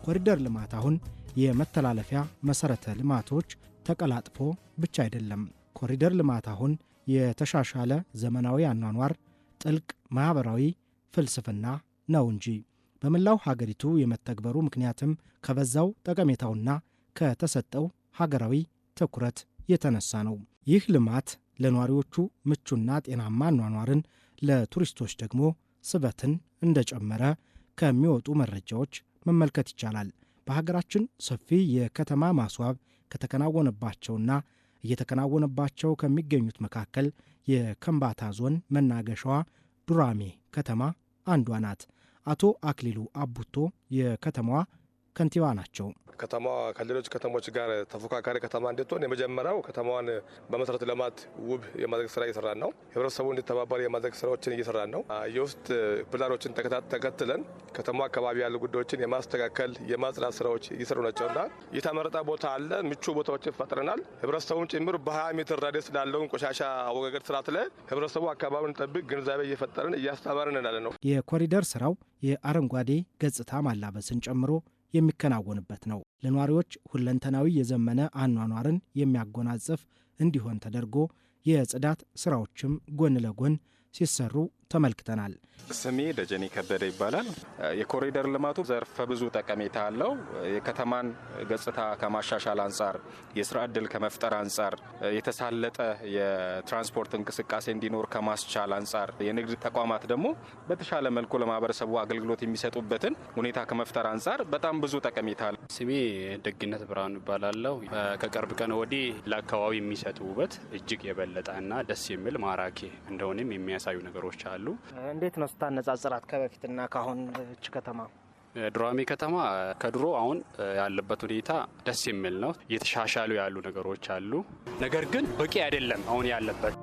የኮሪደር ልማት አሁን የመተላለፊያ መሰረተ ልማቶች ተቀላጥፎ ብቻ አይደለም። ኮሪደር ልማት አሁን የተሻሻለ ዘመናዊ አኗኗር ጥልቅ ማህበራዊ ፍልስፍና ነው እንጂ በመላው ሀገሪቱ የመተግበሩ ምክንያትም ከበዛው ጠቀሜታውና ከተሰጠው ሀገራዊ ትኩረት የተነሳ ነው። ይህ ልማት ለነዋሪዎቹ ምቹና ጤናማ አኗኗርን፣ ለቱሪስቶች ደግሞ ስበትን እንደጨመረ ከሚወጡ መረጃዎች መመልከት ይቻላል። በሀገራችን ሰፊ የከተማ ማስዋብ ከተከናወነባቸውና እየተከናወነባቸው ከሚገኙት መካከል የከምባታ ዞን መናገሻዋ ዱራሜ ከተማ አንዷ ናት። አቶ አክሊሉ አቡቶ የከተማዋ ከንቲባ ናቸው። ከተማዋ ከሌሎች ከተሞች ጋር ተፎካካሪ ከተማ እንድትሆን የመጀመሪያው ከተማዋን በመሰረተ ልማት ውብ የማድረግ ስራ እየሰራን ነው። ህብረተሰቡ እንዲተባበር የማድረግ ስራዎችን እየሰራን ነው። የውስጥ ፕላኖችን ተከትለን ከተማ አካባቢ ያሉ ጉዳዮችን የማስተካከል የማጽዳት ስራዎች እየሰሩ ናቸውና የተመረጠ ቦታ አለ። ምቹ ቦታዎችን ፈጥረናል። ህብረተሰቡን ጭምር በ20 ሜትር ራዲየስ ላለውን ቆሻሻ አወጋገድ ስርዓት ላይ ህብረተሰቡ አካባቢውን ጠብቅ ግንዛቤ እየፈጠርን እያስተማርን እንዳለ ነው። የኮሪደር ስራው የአረንጓዴ ገጽታ ማላበስን ጨምሮ የሚከናወንበት ነው። ለነዋሪዎች ሁለንተናዊ የዘመነ አኗኗርን የሚያጎናጽፍ እንዲሆን ተደርጎ የጽዳት ስራዎችም ጎን ለጎን ሲሰሩ ተመልክተናል። ስሜ ደጀኔ ከበደ ይባላል። የኮሪደር ልማቱ ዘርፈ ብዙ ጠቀሜታ አለው። የከተማን ገጽታ ከማሻሻል አንጻር፣ የስራ ዕድል ከመፍጠር አንጻር፣ የተሳለጠ የትራንስፖርት እንቅስቃሴ እንዲኖር ከማስቻል አንጻር፣ የንግድ ተቋማት ደግሞ በተሻለ መልኩ ለማህበረሰቡ አገልግሎት የሚሰጡበትን ሁኔታ ከመፍጠር አንጻር በጣም ብዙ ጠቀሜታ አለው። ስሜ ደግነት ብርሃኑ ይባላለሁ። ከቅርብ ቀን ወዲህ ለአካባቢ የሚሰጡ ውበት እጅግ የበለጠና ደስ የሚል ማራኪ እንደሆነም የሚያሳዩ ነገሮች አሉ። እንዴት ነው ስታነጻጽራት ከበፊትና ካሁን እች ከተማ? ዱራሜ ከተማ ከድሮ አሁን ያለበት ሁኔታ ደስ የሚል ነው። እየተሻሻሉ ያሉ ነገሮች አሉ። ነገር ግን በቂ አይደለም አሁን ያለበት።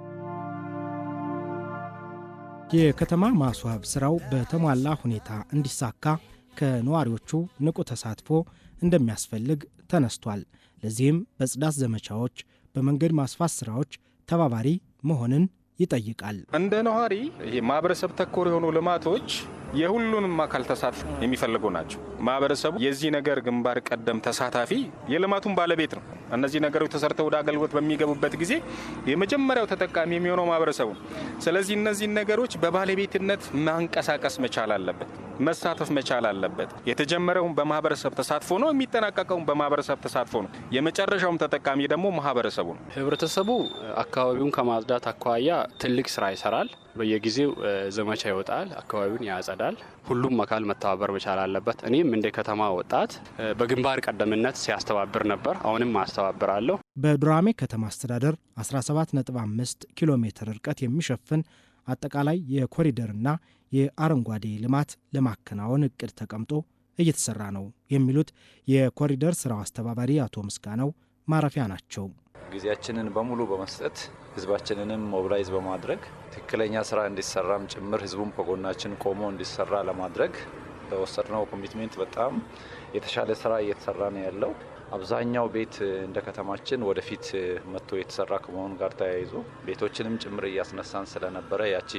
የከተማ ማስዋብ ስራው በተሟላ ሁኔታ እንዲሳካ ከነዋሪዎቹ ንቁ ተሳትፎ እንደሚያስፈልግ ተነስቷል። ለዚህም በጽዳት ዘመቻዎች፣ በመንገድ ማስፋት ስራዎች ተባባሪ መሆንን ይጠይቃል። እንደ ነዋሪ ይሄ ማህበረሰብ ተኮር የሆኑ ልማቶች የሁሉንም አካል ተሳትፎ የሚፈልጉ ናቸው። ማህበረሰቡ የዚህ ነገር ግንባር ቀደም ተሳታፊ የልማቱን ባለቤት ነው። እነዚህ ነገሮች ተሰርተው ወደ አገልግሎት በሚገቡበት ጊዜ የመጀመሪያው ተጠቃሚ የሚሆነው ማህበረሰቡ። ስለዚህ እነዚህ ነገሮች በባለቤትነት ማንቀሳቀስ መቻል አለበት፣ መሳተፍ መቻል አለበት። የተጀመረውን በማህበረሰብ ተሳትፎ ነው፣ የሚጠናቀቀውን በማህበረሰብ ተሳትፎ ነው። የመጨረሻውም ተጠቃሚ ደግሞ ማህበረሰቡ ነው። ህብረተሰቡ አካባቢውን ከማጽዳት አኳያ ትልቅ ስራ ይሰራል። በየጊዜው ዘመቻ ይወጣል፣ አካባቢውን ያጸዳል። ሁሉም አካል መተባበር መቻል አለበት። እኔም እንደ ከተማ ወጣት በግንባር ቀደምነት ሲያስተባብር ነበር፣ አሁንም አስተባብራለሁ። በዱራሜ ከተማ አስተዳደር 17.5 ኪሎ ሜትር ርቀት የሚሸፍን አጠቃላይ የኮሪደርና የአረንጓዴ ልማት ለማከናወን እቅድ ተቀምጦ እየተሰራ ነው የሚሉት የኮሪደር ስራው አስተባባሪ አቶ ምስጋናው ማረፊያ ናቸው። ጊዜያችንን በሙሉ በመስጠት ህዝባችንንም ሞቢላይዝ በማድረግ ትክክለኛ ስራ እንዲሰራም ጭምር ህዝቡም ከጎናችን ቆሞ እንዲሰራ ለማድረግ በወሰድነው ኮሚትሜንት በጣም የተሻለ ስራ እየተሰራ ነው ያለው። አብዛኛው ቤት እንደ ከተማችን ወደፊት መጥቶ የተሰራ ከመሆኑ ጋር ተያይዞ ቤቶችንም ጭምር እያስነሳን ስለነበረ ያቺ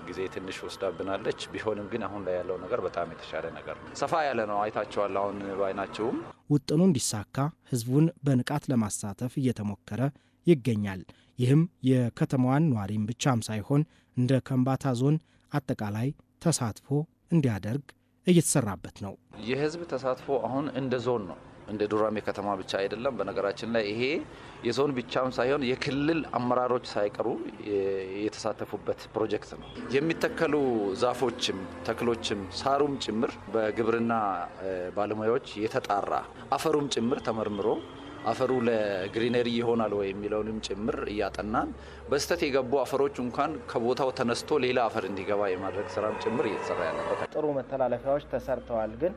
ጊዜ ትንሽ ወስዳብናለች። ቢሆንም ግን አሁን ላይ ያለው ነገር በጣም የተሻለ ነገር ነው። ሰፋ ያለ ነው። አይታቸዋል። አሁን ባይናቸውም ውጥኑ እንዲሳካ ህዝቡን በንቃት ለማሳተፍ እየተሞከረ ይገኛል። ይህም የከተማዋን ነዋሪም ብቻም ሳይሆን እንደ ከምባታ ዞን አጠቃላይ ተሳትፎ እንዲያደርግ እየተሰራበት ነው። የህዝብ ተሳትፎ አሁን እንደ ዞን ነው፣ እንደ ዱራሜ ከተማ ብቻ አይደለም። በነገራችን ላይ ይሄ የዞን ብቻም ሳይሆን የክልል አመራሮች ሳይቀሩ የተሳተፉበት ፕሮጀክት ነው። የሚተከሉ ዛፎችም ተክሎችም ሳሩም ጭምር በግብርና ባለሙያዎች የተጣራ አፈሩም ጭምር ተመርምሮ አፈሩ ለግሪነሪ ይሆናል ወይ የሚለውንም ጭምር እያጠናን በስተት የገቡ አፈሮች እንኳን ከቦታው ተነስቶ ሌላ አፈር እንዲገባ የማድረግ ስራም ጭምር እየተሰራ ያለበት። ጥሩ መተላለፊያዎች ተሰርተዋል፣ ግን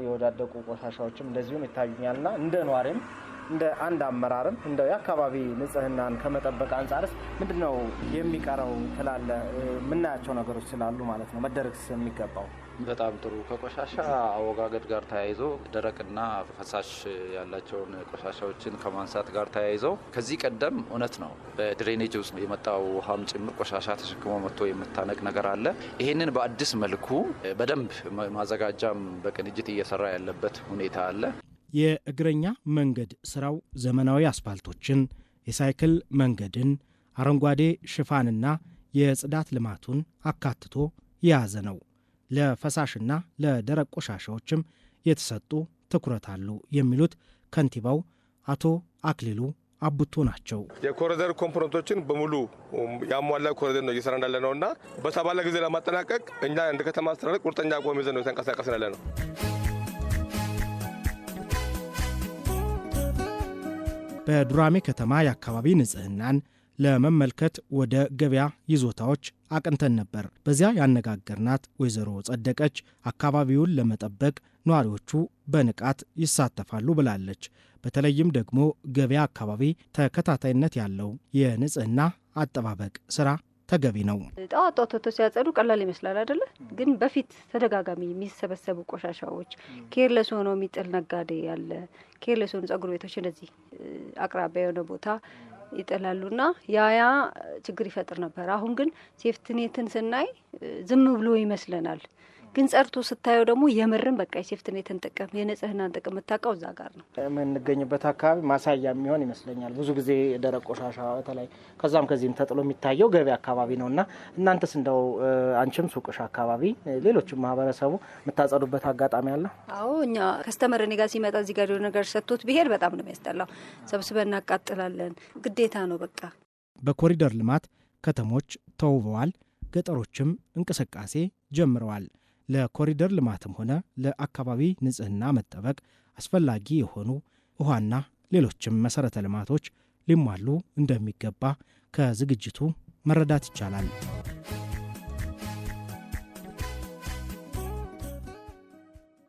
የወዳደቁ ቆሻሻዎችም እንደዚሁም ይታዩኛልና እንደ ኗሪም እንደ አንድ አመራርም እንደ የአካባቢ ንጽህናን ከመጠበቅ አንጻርስ ምንድነው የሚቀረው ትላለ? የምናያቸው ነገሮች ስላሉ ማለት ነው መደረግስ የሚገባው በጣም ጥሩ። ከቆሻሻ አወጋገድ ጋር ተያይዞ ደረቅና ፈሳሽ ያላቸውን ቆሻሻዎችን ከማንሳት ጋር ተያይዞ ከዚህ ቀደም እውነት ነው በድሬኔጅ ውስጥ የመጣው ውሃም ጭምር ቆሻሻ ተሸክሞ መጥቶ የምታነቅ ነገር አለ። ይህንን በአዲስ መልኩ በደንብ ማዘጋጃም በቅንጅት እየሰራ ያለበት ሁኔታ አለ። የእግረኛ መንገድ ስራው ዘመናዊ አስፓልቶችን፣ የሳይክል መንገድን፣ አረንጓዴ ሽፋንና የጽዳት ልማቱን አካትቶ የያዘ ነው። ለፈሳሽና ለደረቅ ቆሻሻዎችም የተሰጡ ትኩረት አሉ የሚሉት ከንቲባው አቶ አክሊሉ አቡቶ ናቸው። የኮሪደር ኮምፖነንቶችን በሙሉ ያሟላ ኮሪደር ነው እየሰራ እንዳለ ነውና በተባለ ጊዜ ለማጠናቀቅ እኛ እንደ ከተማ አስተዳደር ቁርጠኛ አቋም ይዘን ነው የተንቀሳቀስን ያለ ነው። በዱራሜ ከተማ የአካባቢ ንጽህናን ለመመልከት ወደ ገበያ ይዞታዎች አቅንተን ነበር። በዚያ ያነጋገርናት ወይዘሮ ጸደቀች አካባቢውን ለመጠበቅ ነዋሪዎቹ በንቃት ይሳተፋሉ ብላለች። በተለይም ደግሞ ገበያ አካባቢ ተከታታይነት ያለው የንጽህና አጠባበቅ ስራ ተገቢ ነው። ጧት ወጥቶ ሲያጸዱ ቀላል ይመስላል አይደለ? ግን በፊት ተደጋጋሚ የሚሰበሰቡ ቆሻሻዎች፣ ኬርለስ ሆኖ የሚጥል ነጋዴ ያለ፣ ኬርለስ ሆኖ ጸጉር ቤቶች እንደዚህ አቅራቢያ የሆነ ቦታ ይጥላሉና ያ ችግር ይፈጥር ነበር። አሁን ግን ሴፍትኔትን ስናይ ዝም ብሎ ይመስለናል። ግን ጸርቶ ስታየው ደግሞ የምርም በቃ የሴፍትኔትን ጥቅም የንጽህናን ጥቅም የምታውቀው እዛ ጋር ነው። የምንገኝበት አካባቢ ማሳያ የሚሆን ይመስለኛል። ብዙ ጊዜ ደረቅ ቆሻሻ በተለይ ከዛም ከዚህም ተጥሎ የሚታየው ገበያ አካባቢ ነው እና እናንተስ እንደው አንቺም ሱቅሽ አካባቢ ሌሎችም ማህበረሰቡ የምታጸዱበት አጋጣሚ አለ? አዎ እኛ ከስተመር እኔ ጋር ሲመጣ እዚህ ጋር ነገር ሰጥቶት ቢሄድ በጣም ነው የሚያስጠላው። ሰብስበን እናቃጥላለን። ግዴታ ነው በቃ። በኮሪደር ልማት ከተሞች ተውበዋል፣ ገጠሮችም እንቅስቃሴ ጀምረዋል። ለኮሪደር ልማትም ሆነ ለአካባቢ ንጽህና መጠበቅ አስፈላጊ የሆኑ ውሃና ሌሎችም መሰረተ ልማቶች ሊሟሉ እንደሚገባ ከዝግጅቱ መረዳት ይቻላል።